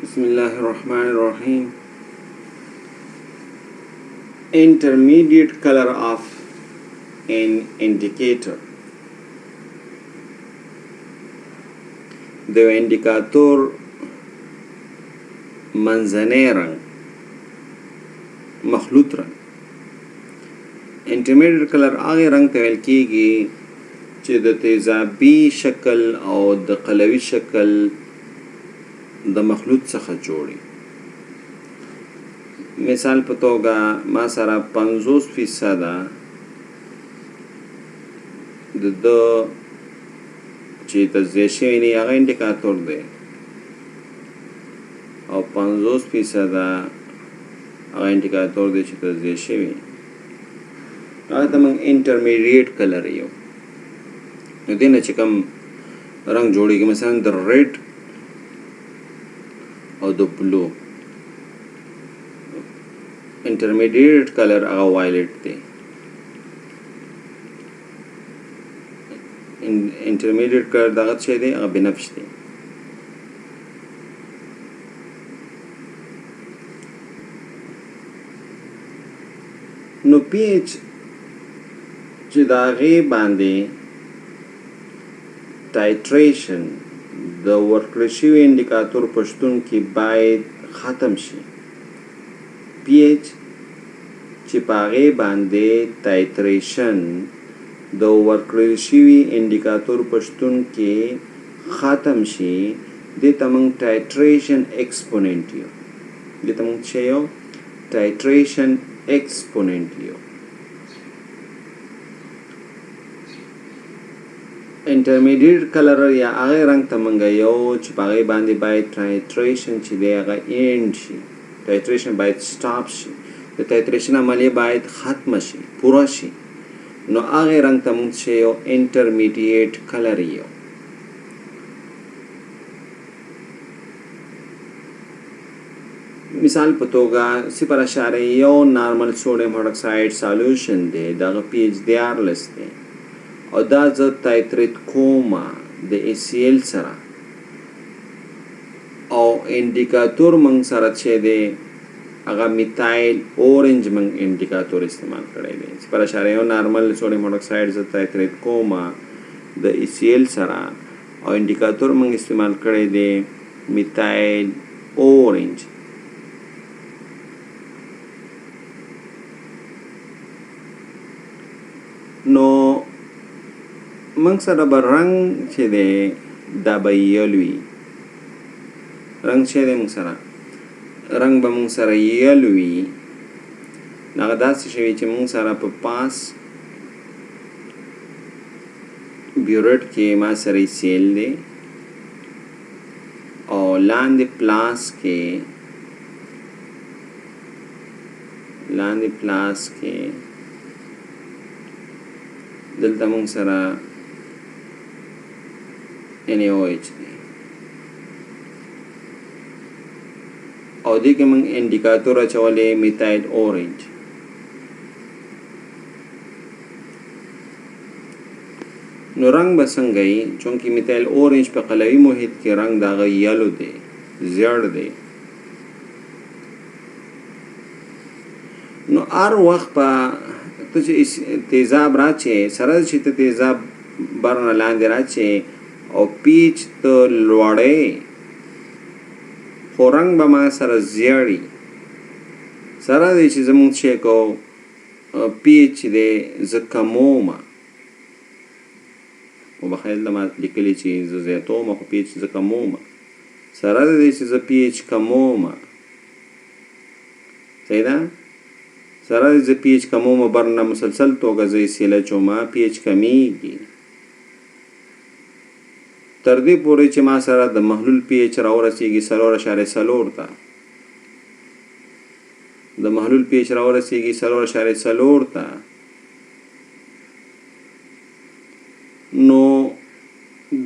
Bismillahirrahmanirrahim. Intermediate color of an indicator. د اندیکاتور منځنی رنګ مخلوط رنګ. انټرمیډیټ کلر هغه رنګ ته ویل کېږي چې د تیزابي شکل او د قلوي شکل د مخلوط څخه جوړي. مثال په توګه ما سره 50% د چې تجزیه شوی نه هغه انډیکاتور دی او 50% هغه انډیکاتور دی چې تجزیه شوی هغه ته موږ انټرمیډیټ کلر یو. نو دې نه چې کوم رنګ جوړیږي مثلا د ریډ او د بلو انټرمیډیټ کلر هغه وایلټ دی. انټرمیډیټ کلر دغه څه دی هغه بنفش دی. نو پی ایچ چې د هغې باندې ټایټریشن د ورکړل شوي انډیکاتور په شتون کې باید ختم شي. پی ایچ چې په هغې باندې ټایټریشن د ورکړل شوي انډیکاتور په شتون کې ختم شي دې ته موږ ټایټریشن ایکسپوننټ یو. دې ته موږ څه یو؟ ټایټریشن ایکسپوننټ یو. انټرمیډیټ کلر یا هغه رنګ ته موږ یو چې په هغې باندې باید ټایټریشن چې دی هغه اینډ شي. ټایټریشن باید سټاپ شي. د ټایټریشن عملیه باید ختمه شي، پوره شي. نو هغه رنګ ته موږ څه یو؟ انټرمیډیټ کلر یو. مثال په توګه 0.1 نارمل سوډیم هایدروکساید سالوشن دی، دغه پی ایچ 14 دی او دا زه تایتریت کومه د ACL سره او انډیکاتور موږ سره چې دی هغه میتایل اورنج موږ انډیکاتور استعمال کړی دی. 0.1 نارمل سوډیم هایدروکساید زه تایتریت کومه د ACL سره او انډیکاتور موږ استعمال کړی دی میتایل اورنج. نو موږ سره به رنګ چې دی دا به یلو وي. رنګ چې دی موږ سره رنګ به موږ سره یلو وي. هغه داسې شوي چې موږ سره په پاس بیوریټ کې ما سره ACL دی او لاندې پلاس کې دلته موږ سره NaOH دی او دې کې موږ انډیکاتور اچولی میتایل اورنج. نو رنګ به څنګه وي؟ چونکې میتایل اورنج په قلوي محیط کې رنګ د هغه یلو دی، زیړ دی. نو هر وخت په ته چې تیزاب راچې سره چې ته تیزاب برنه لاندې راچې او پیچ ته لوړی خو رنګ به ما سره زیړي. سره دی چې زمونږ چې کو پیچ دی زه کمومه وبخیل ما لیکلی چې زه زیاتومه خو پیچ زه کمومه. سره دی چې زه پیچ کمومه. صحیح ده؟ سره دی زه پیچ کمومه برنه مسلسل توګه زه ACL اچومه پیچ کمیږي تر دې پورې چې ما سره د محلول پی ایچ راورسیږي 4.4 ته. د محلول پی ایچ راورسیږي 4.4 ته. نو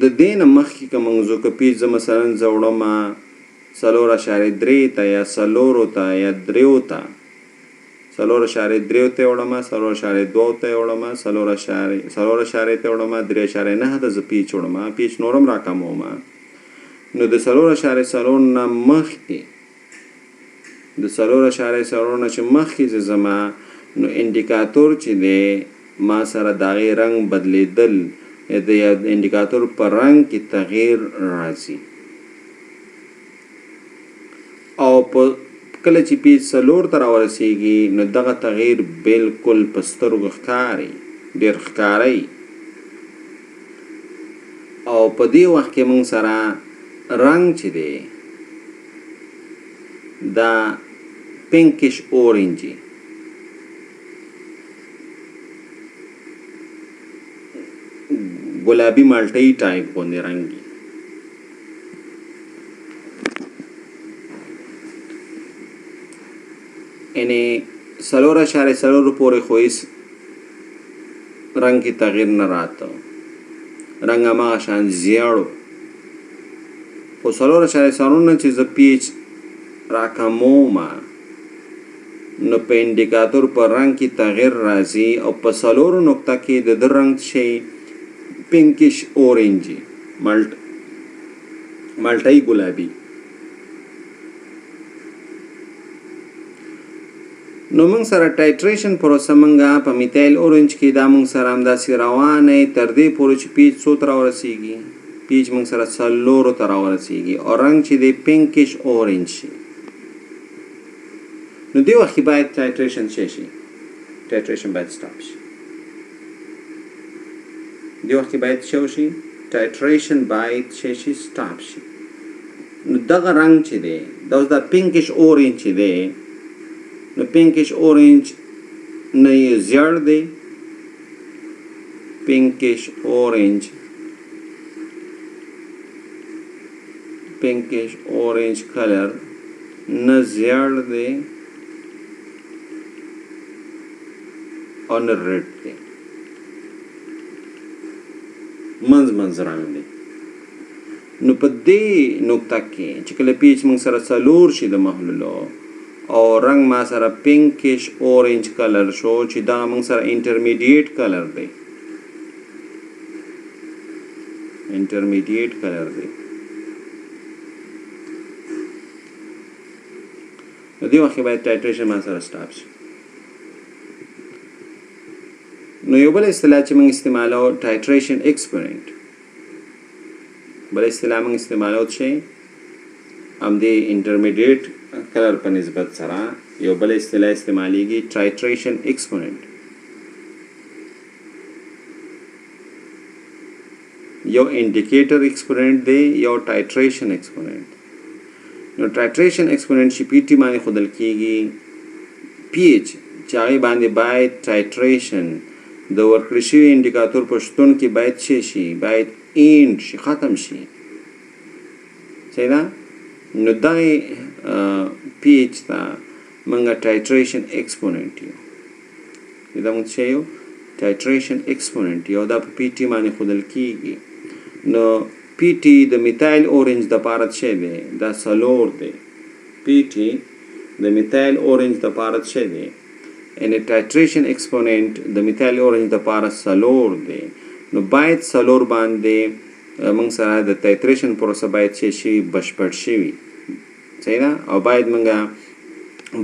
د دې نه مخکې که موږ ځو که پیچ زه مثلا زه وړمه 4.3 ته یا 4 ته یا 3 ته 4.3 ته وړمه 4.2 ته وړمه 4.4 ته وړمه 3.9 ته زه پیچ وړمه پیچ نورم راکمومه نو د 4.4 نه مخکې د 4.4 نه چې مخکې زما نو انډیکاتور چې دی ما سره د هغې رنګ بدلیدل د انډیکاتور په رنګ کې تغییر راځي او په کله چې پیج 4 ته راورسېږي نو دغه تغییر بالکل په سترګو ښکاري ډېر ښکاری او په دې وخت کې موږ سره رنګ چې دی دا پینکش اورنجي ګلابي مالټۍ ټایپ غوندې رنګ وي یعنې 4.4 پورې خو هېڅ رنګ کې تغییر نه راته رنګ هماغه شان زیړ خو 4.4 نه چې زه پیچ راکموم نو په انډیکاتور په رنګ کې تغییر راځي او په 4 نقطه کې د رنګ شي پینکش اورنجي مالټۍ ګلابي نو موږ سره ټایټریشن پروسه موږ په میتایل اورنج کې دا موږ سره همداسې روانه تر دې پورې چې پیچ 100 ته راورسېږي پیچ موږ سره 4 ته راورسېږي او رنګ چې دی پینکش اورنج شي نو دې وخت کې باید ټایټریشن شي ټایټریشن باید سټاپ شي دې وخت کې باید څه وشي ټایټریشن باید شي سټاپ شي نو دغه رنګ چې دی دا پینکش اورنج چې دی نو پینکش اورنج نه یې زیړ دی پینکش اورنج کلر نه زیړ دی او نه ریډ دی منځ رنګ دی نو په دې نقطه کې چې کله پیچ موږ سره 4 شي د محلولو او رنګ ما سره پینکش اورنج کلر شو چې دا موږ سره انټرمیډیټ کلر دی نو دې وخت باید ټایټریشن ما سره سټاپ شي نو یو بل اصطلاح چې موږ استعمالو ټایټریشن ایکسپوننټ بل اصطلاح موږ استعمالو چې همدې انټرمیډیټ کلر په نسبت سره یو بل اصطلاح استعمالیږي ټایټریشن ایکسپوننټ یو انډیکیټر ایکسپوننټ دی یو ټایټریشن ایکسپوننټ نو ټایټریشن ایکسپوننټ چې پی ټي باندې ښودل کېږي پی ایچ چې هغې باندې باید ټایټریشن د ورکړل شوي انډیکاتور په شتون کې باید څه شي باید اینډ شي ختم شي صحیح ده نو دغې پی ایچ ته موږ ټایټریشن ایکسپوننټ یو دا موږ څه یو ټایټریشن ایکسپوننټ یو دا په پی ټي باندې ښودل کېږي نو پی ټي د میتایل اورنج دپاره څه دی دا 4 دی پی ټي د میتایل اورنج دپاره څه دی یعنې ټایټریشن ایکسپوننټ د میتایل اورنج دپاره 4 دی نو باید 4 باندې موږ سره د ټایټریشن پروسه باید څه شي بشپړ شوي صحیح ده او باید موږ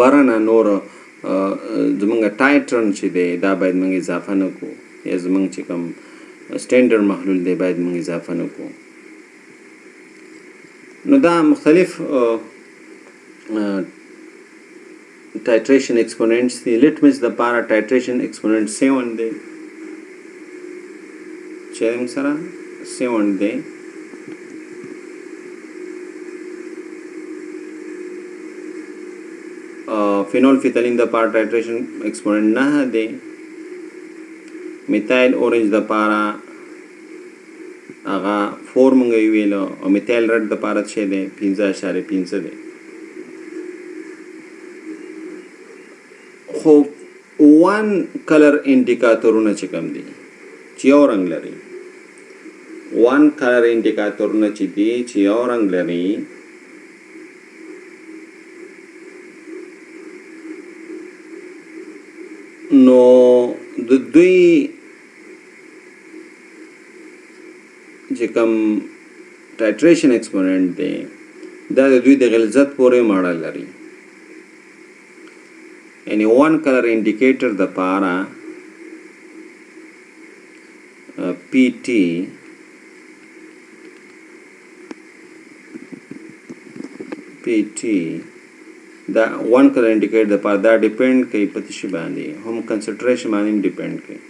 برنه نور زمونږ ټایټرن چې دی دا باید موږ اضافه نه کړو یا زمونږ چې کوم سټینډرډ محلول دی باید موږ اضافه نه کړو نو دا مختلف ټایټریشن ایکسپوننټس دي لیټمس دپاره ټایټریشن ایکسپوننټ 7 دی چې موږ سره 7 دی فینول فیتالین دپاره ټایټریشن ایکسپوننټ 9 دی میتایل اورنج دپاره هغه 4 موږ یې ویلو او میتایل رډ دپاره څه دی 15.5 دی خو 1 کلر انډیکاتورونه چې کوم دي چې یو رنګ لري 1 کلر انډیکاتورونه چې دي چې یو رنګ لري نو د دوی چې کوم ټایټریشن ایکسپوننټ دی دا د دوی د غلظت پورې ماړه لري. یعنی 1 کلر انډیکیټر د پاره PT دا 1 کلر انډیکیټر د پاره دا ډیپند کوي په څه باندې هم کنسنټریشن باندې ډیپند کوي.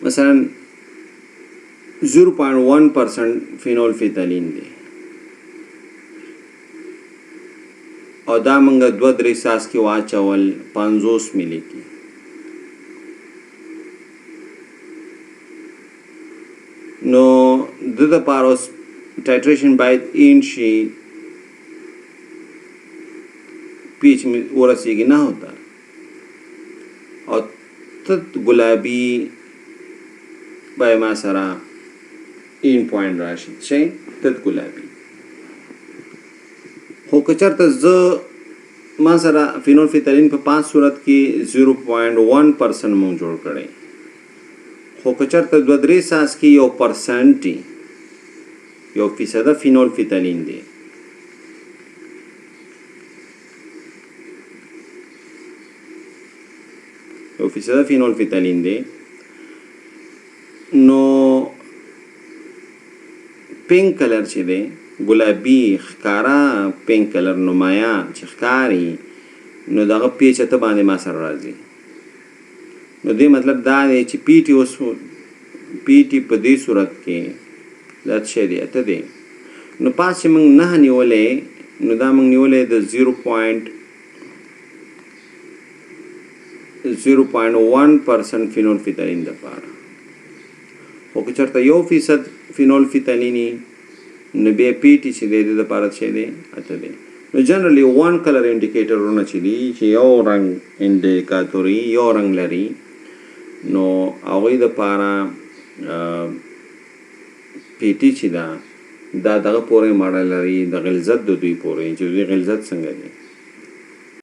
مثلا 0.1% فینول فیتالین دی او دا منګه 2-3 ساس کې واچول 50 ملي کې نو د پاروس ټایټریشن باید ان شي پیچ میں ورسیږي نه ہوتا او تت گلابی بای ما سره این پوینټ راشي شي تت گلابی خو کچرته ز ما سره فینول فیتالین په 5 صورت کې 0.1% مونږ جوړ کړی خو کچرته 2-3 ساس کې 1% یو فیصد فینول فیتالین دی یو فیصد فینول فیتالین دی نو پینک کلر چې دی گلابی ښکارا پینک کلر نمایا چې ښکاري نو دغه پیچ ته باندې ما سره راځي نو دې مطلب دا دی چې پیټي اوس پیټي په دې صورت کې دا څه دی اته دی نو پاس چې موږ نه نیولې نو دا موږ نیولې د 0.1% فینول فیتالین د پاره خو که چېرته 1% فینول فیتالینی نو بیا پیټي چې دی د لپاره څه دی اته دی نو جنرالي 1 کلر انډیکیټرونه چې دي چې یو رنګ انډیکاتوري یو رنګ لري نو هغوی د پاره پیټي چې دا دغه پورې ماړه لري د غلظت د دوی پورې چې دوی غلظت څنګه دی